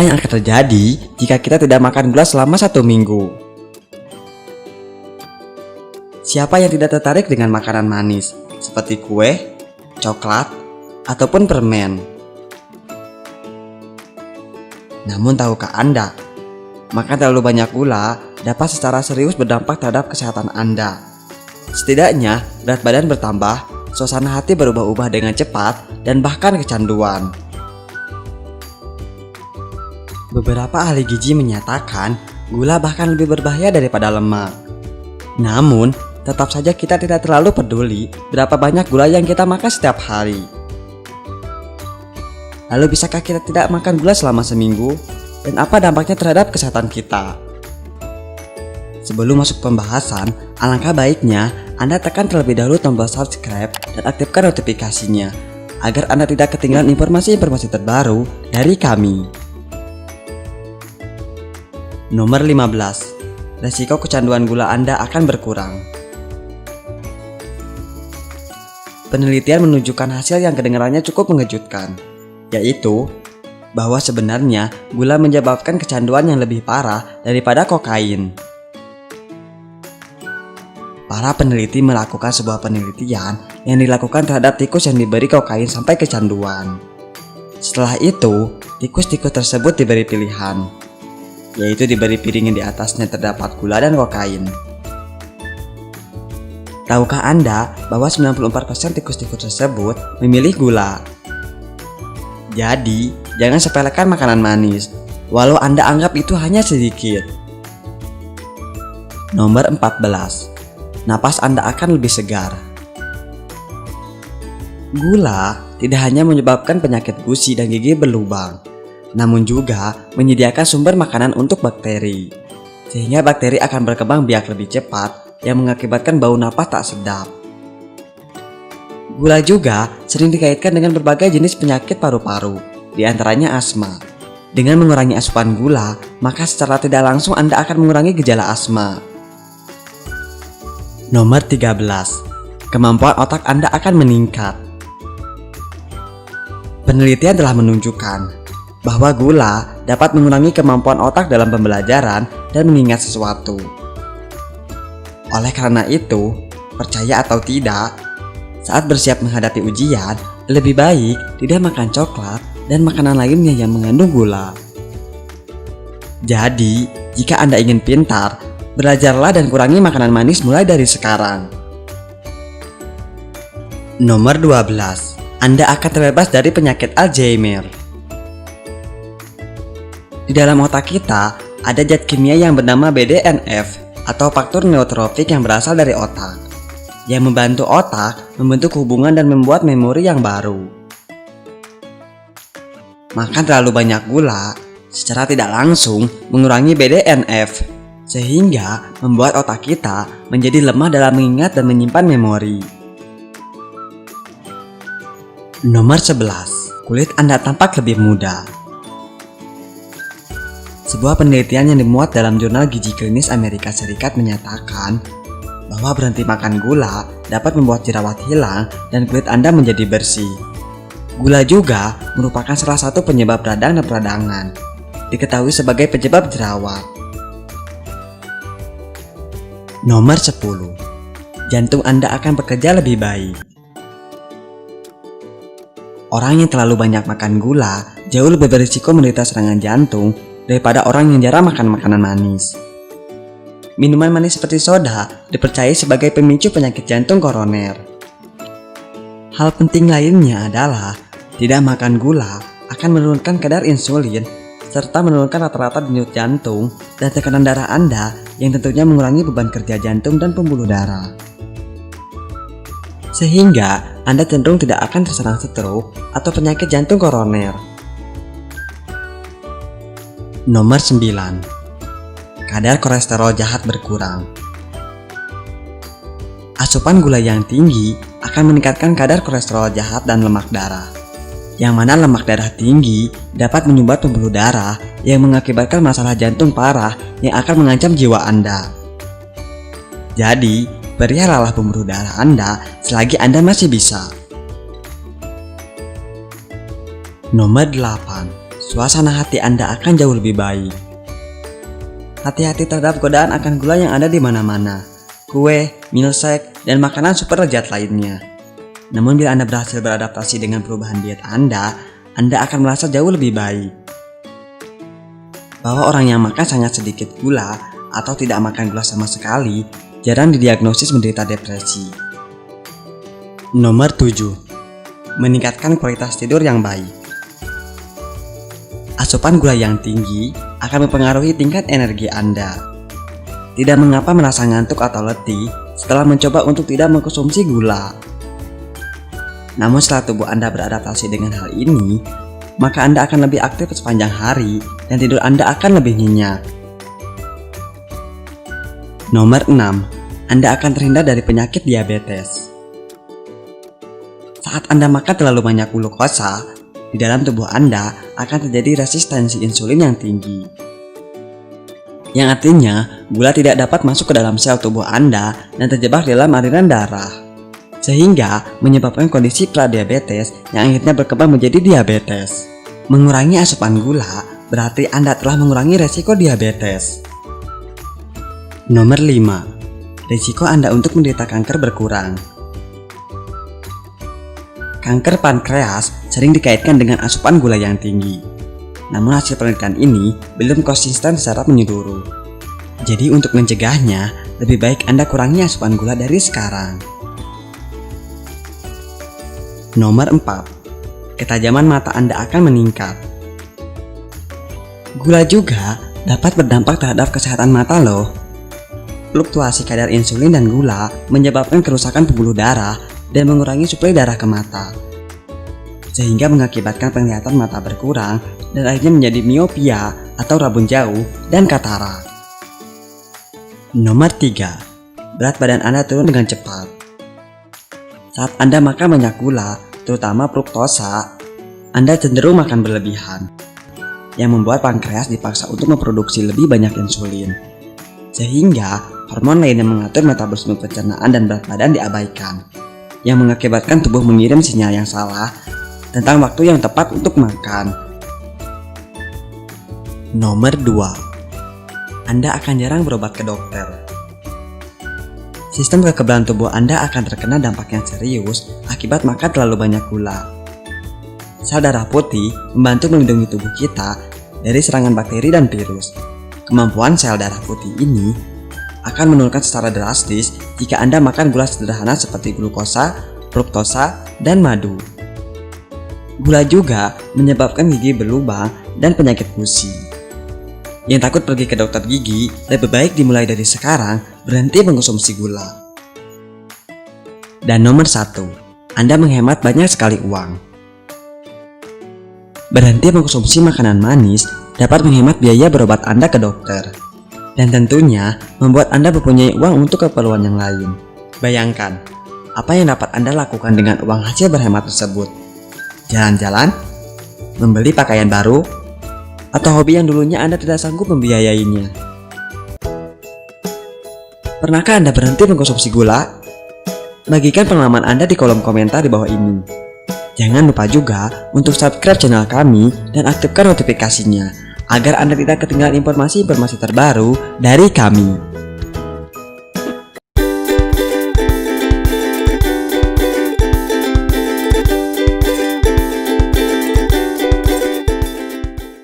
Apa yang akan terjadi jika kita tidak makan gula selama 1 minggu? Siapa yang tidak tertarik dengan makanan manis seperti kue, coklat, ataupun permen? Namun tahukah Anda, makan terlalu banyak gula dapat secara serius berdampak terhadap kesehatan Anda. Setidaknya berat badan bertambah, suasana hati berubah-ubah dengan cepat, dan bahkan kecanduan. Beberapa ahli gizi menyatakan gula bahkan lebih berbahaya daripada lemak. Namun, tetap saja kita tidak terlalu peduli berapa banyak gula yang kita makan setiap hari. Lalu bisakah kita tidak makan gula selama seminggu? Dan apa dampaknya terhadap kesehatan kita? Sebelum masuk pembahasan, alangkah baiknya Anda tekan terlebih dahulu tombol subscribe dan aktifkan notifikasinya agar Anda tidak ketinggalan informasi-informasi terbaru dari kami. Nomor 15. Resiko kecanduan gula Anda akan berkurang. Penelitian menunjukkan hasil yang kedengarannya cukup mengejutkan, yaitu bahwa sebenarnya gula menyebabkan kecanduan yang lebih parah daripada kokain. Para peneliti melakukan sebuah penelitian yang dilakukan terhadap tikus yang diberi kokain sampai kecanduan. Setelah itu, tikus-tikus tersebut diberi pilihan, yaitu diberi piring yang di atasnya terdapat gula dan kokain. Tahukah Anda bahwa 94% tikus-tikus tersebut memilih gula? Jadi, jangan sepelekan makanan manis, walau Anda anggap itu hanya sedikit. Nomor 14. Napas Anda akan lebih segar. Gula tidak hanya menyebabkan penyakit gusi dan gigi berlubang, namun juga menyediakan sumber makanan untuk bakteri, sehingga bakteri akan berkembang biak lebih cepat yang mengakibatkan bau napas tak sedap. Gula juga sering dikaitkan dengan berbagai jenis penyakit paru-paru, di antaranya asma. Dengan mengurangi asupan gula, maka secara tidak langsung Anda akan mengurangi gejala asma. Nomor 13. Kemampuan otak Anda akan meningkat. Penelitian telah menunjukkan bahwa gula dapat mengurangi kemampuan otak dalam pembelajaran dan mengingat sesuatu. Oleh karena itu, percaya atau tidak, saat bersiap menghadapi ujian, lebih baik tidak makan coklat dan makanan lainnya yang mengandung gula. Jadi, jika Anda ingin pintar, belajarlah dan kurangi makanan manis mulai dari sekarang. Nomor 12. Anda akan terbebas dari penyakit Alzheimer. Di dalam otak kita, ada zat kimia yang bernama BDNF atau faktor neurotropik yang berasal dari otak, yang membantu otak membentuk hubungan dan membuat memori yang baru. Makan terlalu banyak gula secara tidak langsung mengurangi BDNF, sehingga membuat otak kita menjadi lemah dalam mengingat dan menyimpan memori. Nomor 11. Kulit Anda tampak lebih muda. Sebuah penelitian yang dimuat dalam jurnal gizi klinis Amerika Serikat menyatakan bahwa berhenti makan gula dapat membuat jerawat hilang dan kulit Anda menjadi bersih. Gula juga merupakan salah satu penyebab radang dan peradangan, diketahui sebagai penyebab jerawat. Nomor 10. Jantung Anda akan bekerja lebih baik. Orang yang terlalu banyak makan gula jauh lebih berisiko menderita serangan jantung daripada orang yang jarang makan makanan manis. Minuman manis seperti soda dipercaya sebagai pemicu penyakit jantung koroner. Hal penting lainnya adalah tidak makan gula akan menurunkan kadar insulin serta menurunkan rata-rata denyut jantung dan tekanan darah Anda yang tentunya mengurangi beban kerja jantung dan pembuluh darah. Sehingga Anda cenderung tidak akan terserang stroke atau penyakit jantung koroner. Nomor 9. Kadar kolesterol jahat berkurang. Asupan gula yang tinggi akan meningkatkan kadar kolesterol jahat dan lemak darah, yang mana lemak darah tinggi dapat menyumbat pembuluh darah yang mengakibatkan masalah jantung parah yang akan mengancam jiwa Anda. Jadi, peliharalah pembuluh darah Anda selagi Anda masih bisa. Nomor 8. suasana hati Anda akan jauh lebih baik. Hati-hati terhadap godaan akan gula yang ada di mana-mana, kue, milkshake, dan makanan super lezat lainnya. Namun bila Anda berhasil beradaptasi dengan perubahan diet Anda akan merasa jauh lebih baik. Bahwa orang yang makan sangat sedikit gula atau tidak makan gula sama sekali jarang didiagnosis menderita depresi. Nomor 7. Meningkatkan kualitas tidur yang baik. Asupan gula yang tinggi akan mempengaruhi tingkat energi Anda. Tidak mengapa merasa ngantuk atau letih setelah mencoba untuk tidak mengkonsumsi gula. Namun setelah tubuh Anda beradaptasi dengan hal ini, maka Anda akan lebih aktif sepanjang hari dan tidur Anda akan lebih nyenyak. Nomor 6. Anda akan terhindar dari penyakit diabetes. Saat Anda makan terlalu banyak glukosa, di dalam tubuh Anda akan terjadi resistensi insulin yang tinggi. Yang artinya, gula tidak dapat masuk ke dalam sel tubuh Anda dan terjebak dalam aliran darah. Sehingga menyebabkan kondisi pradiabetes yang akhirnya berkembang menjadi diabetes. Mengurangi asupan gula berarti Anda telah mengurangi resiko diabetes. Nomor 5. Risiko Anda untuk menderita kanker berkurang. Kanker pankreas sering dikaitkan dengan asupan gula yang tinggi. Namun hasil penelitian ini belum konsisten secara menyeluruh. Jadi untuk mencegahnya, lebih baik Anda kurangi asupan gula dari sekarang. Nomor 4. Ketajaman mata Anda akan meningkat. Gula juga dapat berdampak terhadap kesehatan mata loh. Fluktuasi kadar insulin dan gula menyebabkan kerusakan pembuluh darah dan mengurangi suplai darah ke mata, sehingga mengakibatkan penglihatan mata berkurang dan akhirnya menjadi miopia atau rabun jauh dan katarak. Nomor 3. Berat badan Anda turun dengan cepat. Saat Anda makan banyak gula, terutama fruktosa, Anda cenderung makan berlebihan, yang membuat pankreas dipaksa untuk memproduksi lebih banyak insulin, sehingga hormon lain yang mengatur metabolisme pencernaan dan berat badan diabaikan, yang mengakibatkan tubuh mengirim sinyal yang salah tentang waktu yang tepat untuk makan. Nomor 2. Anda akan jarang berobat ke dokter. Sistem kekebalan tubuh Anda akan terkena dampak yang serius akibat makan terlalu banyak gula. Sel darah putih membantu melindungi tubuh kita dari serangan bakteri dan virus. Kemampuan sel darah putih ini akan menurunkan secara drastis jika Anda makan gula sederhana seperti glukosa, fruktosa, dan madu. Gula juga menyebabkan gigi berlubang dan penyakit gusi. Yang takut pergi ke dokter gigi, lebih baik dimulai dari sekarang berhenti mengkonsumsi gula. Dan nomor 1, Anda menghemat banyak sekali uang. Berhenti mengkonsumsi makanan manis dapat menghemat biaya berobat Anda ke dokter, dan tentunya membuat Anda mempunyai uang untuk keperluan yang lain. Bayangkan, apa yang dapat Anda lakukan dengan uang hasil berhemat tersebut? Jalan-jalan? Membeli pakaian baru? Atau hobi yang dulunya Anda tidak sanggup membiayainya? Pernahkah Anda berhenti mengkonsumsi gula? Bagikan pengalaman Anda di kolom komentar di bawah ini. Jangan lupa juga untuk subscribe channel kami dan aktifkan notifikasinya agar Anda tidak ketinggalan informasi-informasi terbaru dari kami.